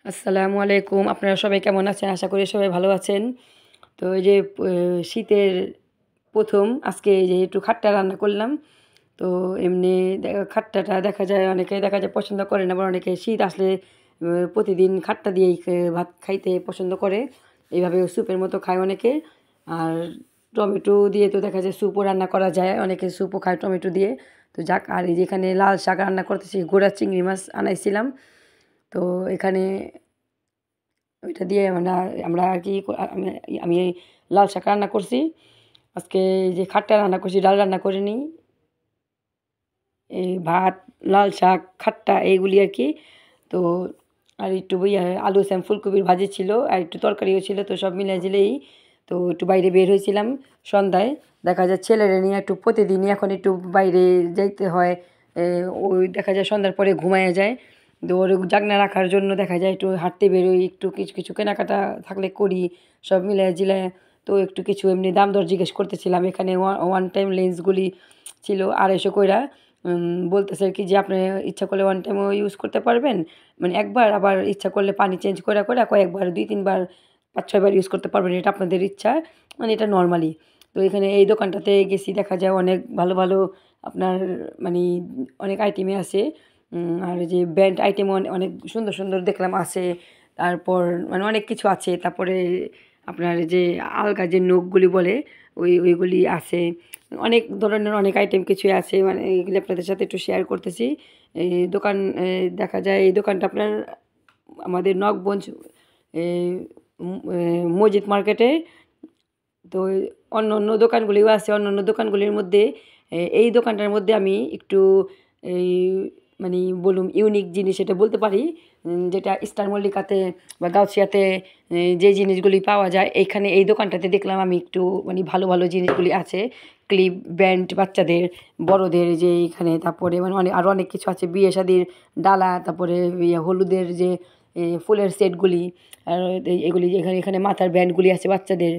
আসসালামু আলাইকুম। আপনারা সবাই কেমন আছেন? আশা করি সবাই ভালো আছেন। তো এই যে শীতের ১ম আজকে এই যে একটু খাট্টা রান্না করলাম। তো এমনি খাট্টাটা দেখা যায় অনেকে দেখা যায় পছন্দ করে না, আবার অনেকে শীত আসলে প্রতিদিন খাট্টা দিয়েই ভাত খাইতে পছন্দ করে। এইভাবে স্যুপের মতো খায় অনেকে। আর টমেটো দিয়ে তো দেখা যায় স্যুপও রান্না করা যায়। অনেকে স্যুপও খায় টমেটো দিয়ে। তো যাক, আর এই যে এখানে লাল শাক রান্না করতেছি, গুঁড়া চিংড়ি মাছ আনাইছিলাম। তো এখানে ওইটা দিয়ে মানে আমরা আর কি আমি আমি লাল শাক রান্না করছি। আজকে এই যে খাট্টা রান্না করছি, ডাল রান্না করিনি। এই ভাত, লাল শাক, খাট্টা এইগুলি আর কি। তো আর একটু আলু ফুলকপির ভাজি ছিল, আর একটু তরকারিও ছিল। তো সব মিলাই ঝিলেই তো একটু বাইরে বের হয়েছিলাম সন্ধ্যায়। দেখা যায় ছেলেরা নিয়ে একটু প্রতিদিনই এখন একটু বাইরে যাইতে হয়। ওই দেখা যায় সন্ধ্যার পরে ঘুমায়া যায়। তো ওর জাগনা রাখার জন্য দেখা যায় একটু হাঁটতে বেরোই, একটু কিছু কিছু কেনাকাটা থাকলে করি, সব মিলায় জিলায়। তো একটু কিছু এমনি দাম দর জিজ্ঞেস করতেছিলাম। এখানে ওয়ান টাইম লেন্সগুলি ছিল ২৫০ কইরা। বলতেছে আর কি যে আপনি ইচ্ছা করলে ওয়ান টাইমও ইউজ করতে পারবেন, মানে একবার, আবার ইচ্ছা করলে পানি চেঞ্জ করে করে কয়েকবার ২-৩ বার ৫-৬ বার ইউজ করতে পারবেন, এটা আপনাদের ইচ্ছা। মানে এটা নরমালি। তো এখানে এই দোকানটাতে গেছি, দেখা যায় অনেক ভালো ভালো আপনার মানে অনেক আইটেমই আছে। আর যে ব্র্যান্ড আইটেমও অনেক সুন্দর সুন্দর দেখলাম আছে। তারপর মানে অনেক কিছু আছে। তারপরে আপনার যে আলগা যে নখগুলি বলে ওইগুলি আছে। অনেক ধরনের অনেক আইটেম কিছুই আছে, মানে এইগুলি আপনাদের সাথে একটু শেয়ার করতেছি। এই দোকান দেখা যায় এই দোকানটা আপনার আমাদের নগবঞ্জ মসজিদ মার্কেটে। তো অন্য অন্য দোকানগুলিও আছে। অন্য অন্য দোকানগুলির মধ্যে এই দোকানটার মধ্যে আমি একটু এই মানে বলুন ইউনিক জিনিস এটা বলতে পারি, যেটা স্টার মল্লিকাতে বা গাউছিয়াতে যে জিনিসগুলি পাওয়া যায়, এইখানে এই দোকানটাতে দেখলাম আমি একটু মানে ভালো ভালো জিনিসগুলি আছে। ক্লিপ, ব্যান্ড, বাচ্চাদের, বড়দের যে এইখানে, তারপরে মানে অনেক আরও অনেক কিছু আছে, বিয়ে শাদির ডালা, তারপরে হলুদের যে ফুলের সেটগুলি, আর এগুলি এখানে এখানে মাথার ব্যান্ডগুলি আছে বাচ্চাদের,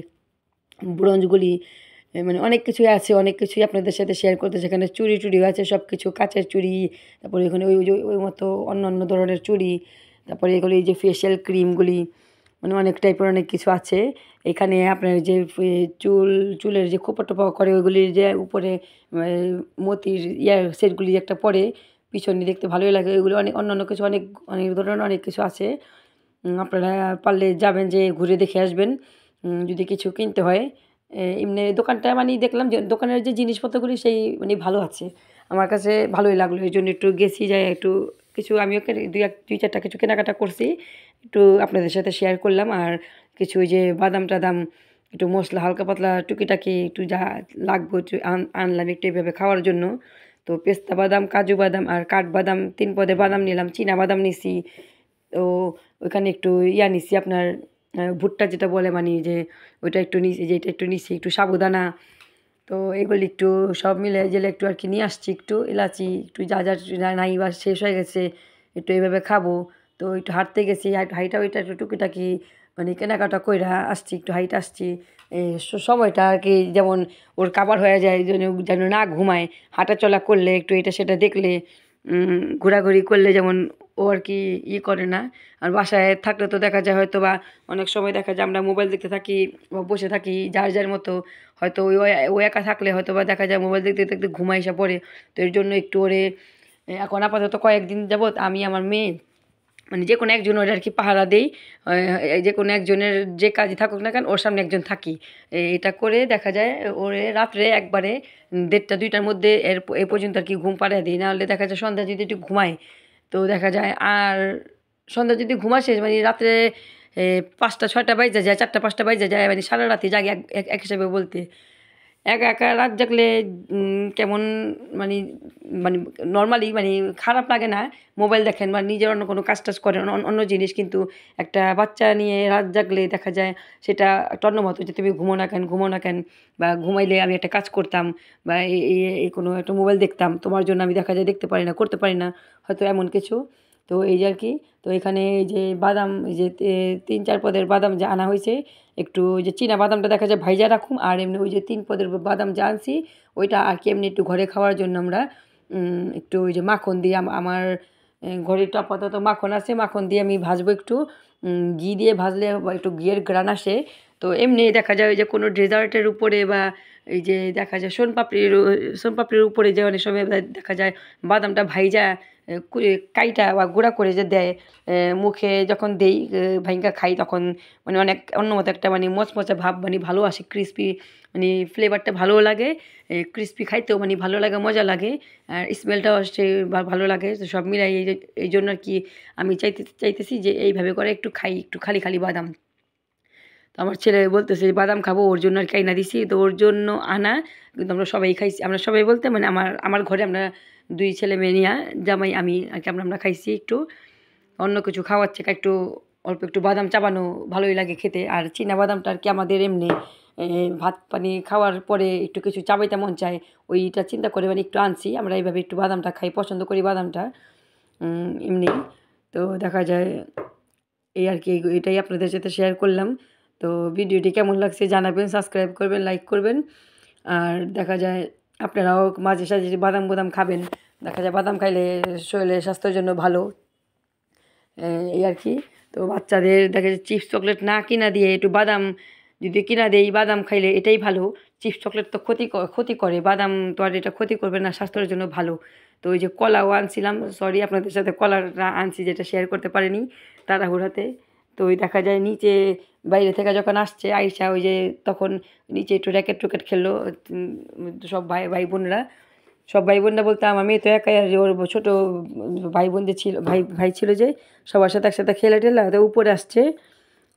ব্রোঞ্জগুলি, মানে অনেক কিছুই আছে। অনেক কিছুই আপনাদের সাথে শেয়ার করতে, সেখানে চুড়ি টুড়িও আছে, সব কিছু কাচের চুড়ি। তারপরে এখানে ওই যে ওই মতো অন্য অন্য ধরনের চুড়ি। তারপরে এগুলি যে ফেশিয়াল ক্রিমগুলি, মানে অনেক টাইপের অনেক কিছু আছে এখানে। আপনার যে চুলের যে খোপা টোপা করে ওইগুলির যে উপরে মতির ইয়ার সেটগুলি একটা পরে পিছনে দেখতে ভালোই লাগে। ওইগুলি অনেক অন্যান্য কিছু অনেক অনেক ধরনের অনেক কিছু আছে। আপনারা পারলে যাবেন, যে ঘুরে দেখে আসবেন যদি কিছু কিনতে হয়। এমনি দোকানটা মানে দেখলাম যে দোকানের যে জিনিসপত্রগুলি সেই মানে ভালো আছে, আমার কাছে ভালোই লাগলো। এই জন্য একটু গেছি, যাই একটু কিছু আমিও দুই চারটা কিছু কেনাকাটা করছি, একটু আপনাদের সাথে শেয়ার করলাম। আর কিছু ওই যে বাদাম টাদাম, একটু মশলা হালকা পাতলা টুকিটাকি একটু যা লাগবে একটু আনলাম একটু এভাবে খাওয়ার জন্য। তো পেস্তা বাদাম, কাজু বাদাম আর কাঠবাদাম, ৩ পদের বাদাম নিলাম, চীনা বাদাম নিছি। তো ওইখানে একটু নিছি আপনার ভুট্টা যেটা বলে মানে যে ওইটা একটু নিছি, যেটা একটু নিছি, একটু সাবুদানা। তো এগুলি একটু সব মিলে জেলে একটু আর কি নিয়ে আসছি, একটু এলাচি, একটু যা যা নাই বা শেষ হয়ে গেছে একটু এইভাবে খাবো। তো একটু হাঁটতে গেছি, হাইটা ওইটা একটু টুকিটাকি মানে কেনাকাটা কইরা আসছি, একটু হাইটা আসছি। এই সময়টা আর কি যেমন ওর কাবার হয়ে যায়, যেন যেন না ঘুমায়, হাঁটা চলা করলে একটু এটা সেটা দেখলে, ঘোরাঘুরি করলে যেমন ও আর কি করে না। আর বাসায় থাকলে তো দেখা যায় হয়তো বা অনেক সময় দেখা যায় আমরা মোবাইল দেখতে থাকি বা বসে থাকি যার যার মতো। হয়তো ও একা থাকলে হয়তো বা দেখা যায় মোবাইল দেখতে দেখতে ঘুমাই এসে পড়ে। তো এর জন্য একটু ওরে এখন আপাতত কয়েকদিন যাবৎ আমি আমার মেয়ে মানে যে কোনো একজন ওর আর কি পাহারা দেই। যে কোনো একজনের যে কাজে থাকুক না কেন ওর সামনে একজন থাকি। এটা করে দেখা যায় ওরে রাত্রে একবারে ১:৩০-২টার মধ্যে এ পর্যন্ত আর কি ঘুম পাড়িয়ে দিই। নাহলে দেখা যায় সন্ধ্যা যদি একটু ঘুমায়, তো দেখা যায় আর সন্ধ্যা যদি ঘুম আসে মানে রাত্রে ৫টা-৬টা বাইজা যায়, ৪টা-৫টা বাইজা যায়, মানে সারা রাতই জাগে এক এক এক হিসাবে বলতে। একা একা রাত জাগলে কেমন মানে মানে নরমালি মানে খারাপ লাগে না। মোবাইল দেখেন বা নিজের অন্য কোনো কাজ টাজ করেন, অন্য জিনিস। কিন্তু একটা বাচ্চা নিয়ে রাত জাগলে দেখা যায় সেটা একটা অন্য মতো, যে তুমি ঘুমো না কেন, বা ঘুমাইলে আমি একটা কাজ করতাম বা এই কোনো একটা মোবাইল দেখতাম, তোমার জন্য আমি দেখা যায় দেখতে পারি না, করতে পারি না, হয়তো এমন কিছু। তো এই যে আর কি। তো এখানে এই যে বাদাম, এই যে ৩-৪ পদের বাদাম যা আনা হয়েছে, একটু ওই যে চীনা বাদামটা দেখা যায় ভাইজা রাখুম, আর এমনি ওই যে ৩ পদের বাদাম যা আনছি ওইটা আর কি এমনি একটু ঘরে খাওয়ার জন্য আমরা একটু ওই যে মাখন দিয়ে আমার ঘরে একটু আপাতত মাখন আছে, মাখন দিয়ে আমি ভাজবো একটু, ঘি দিয়ে ভাজলে একটু ঘিয়ের ঘ্রাণ আসে। তো এমনি দেখা যায় ওই যে কোনো ডেজার্টের উপরে বা এই যে দেখা যায় সোনপাপড়ির উপরে যে অনেক সময় দেখা যায় বাদামটা ভাইজা কাইটা বা গুঁড়া করে যে দেয়, মুখে যখন দেই ভাইঙ্গা খাই তখন মানে অনেক অন্যমতো একটা মানে মচমচা ভাব মানে ভালো আসে, ক্রিস্পি মানে ফ্লেভারটা ভালোও লাগে, ক্রিস্পি খাইতেও মানে ভালো লাগে, মজা লাগে, আর স্মেলটাও আসছে ভালো লাগে। তো সব মিলাই এই জন্য আর কি আমি চাইতেছি যে এইভাবে করে একটু খাই, একটু খালি খালি বাদাম। তো আমার ছেলে বলতেছে বাদাম খাবো, ওর জন্য আর কি আইনা দিছি, তো ওর জন্য আনা। কিন্তু আমরা সবাই খাইছি, আমরা সবাই বলতে মানে আমার ঘরে আমরা 2 ছেলে মেয়ে নিয়া জামাই আমি আর কি আমরা খাইছি একটু। অন্য কিছু খাওয়ার থেকে একটু অল্প একটু বাদাম চাবানো ভালোই লাগে খেতে। আর চীনা বাদামটা আর কি আমাদের এমনি ভাত পানি খাওয়ার পরে একটু কিছু চাবাইতে মন চায়, ওইটা চিন্তা করে মানে একটু আনছি। আমরা এইভাবে একটু বাদামটা খাই, পছন্দ করি বাদামটা এমনি। তো দেখা যায় এই আর কি, এটাই আপনাদের সাথে শেয়ার করলাম। তো ভিডিওটি কেমন লাগছে জানাবেন, সাবস্ক্রাইব করবেন, লাইক করবেন। আর দেখা যায় আপনারাও মাঝে সাঝে বাদাম বাদাম খাবেন, দেখা যায় বাদাম খাইলে শরীরে স্বাস্থ্যের জন্য ভালো, এই আর কি। তো বাচ্চাদের দেখা যায় চিপস চকলেট না কিনা দিয়ে একটু বাদাম যদি কিনা দেই, বাদাম খাইলে এটাই ভালো। চিপস চকলেট তো ক্ষতি করে, বাদাম তো আর এটা ক্ষতি করবে না, স্বাস্থ্যের জন্য ভালো। তো ওই যে কলাও আনছিলাম, সরি আপনাদের সাথে কলাটা আনছি যেটা শেয়ার করতে পারিনি তাড়াহুড়াতে। তো ওই দেখা যায় নিচে বাইরে থেকে যখন আসছে আইসা ওই যে তখন নিচে একটু র্যাকেট টুকেট খেললো, সব ভাই বোনরা, সব ভাই বোনরা বলতে আমার মেয়ে তো একাই, আর ওর ছোটো ভাই বোন যে ছিল, ভাই ছিল যে সবার সাথে একসাথে খেলে টেলা তো উপরে আসছে,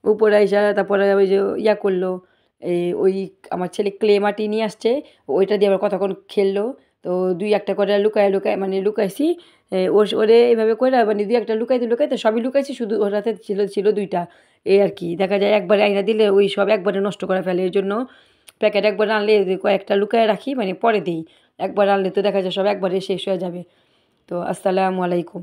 উপরে আইসা তারপরে ওই যে করলো, ওই আমার ছেলে ক্লে মাটি নিয়ে আসছে, ওইটা দিয়ে আবার কতক্ষণ খেললো। তো 2-1 করে লুকায় মানে লুকাইছি, ওরে এইভাবে করে মানে 2-1 লুকাইতে সবই লুকাইছি, শুধু ওর হাতে ছিল 2টা। এই আর কি দেখা যায় একবারে আইনা দিলে ওই সব একবারে নষ্ট করে ফেলে, এর জন্য প্যাকেট একবার আনলে কয়েকটা লুকায় রাখি মানে পরে দিই, একবার আনলে তো দেখা যায় সব একবারে শেষ হয়ে যাবে। তো আসসালামু আলাইকুম।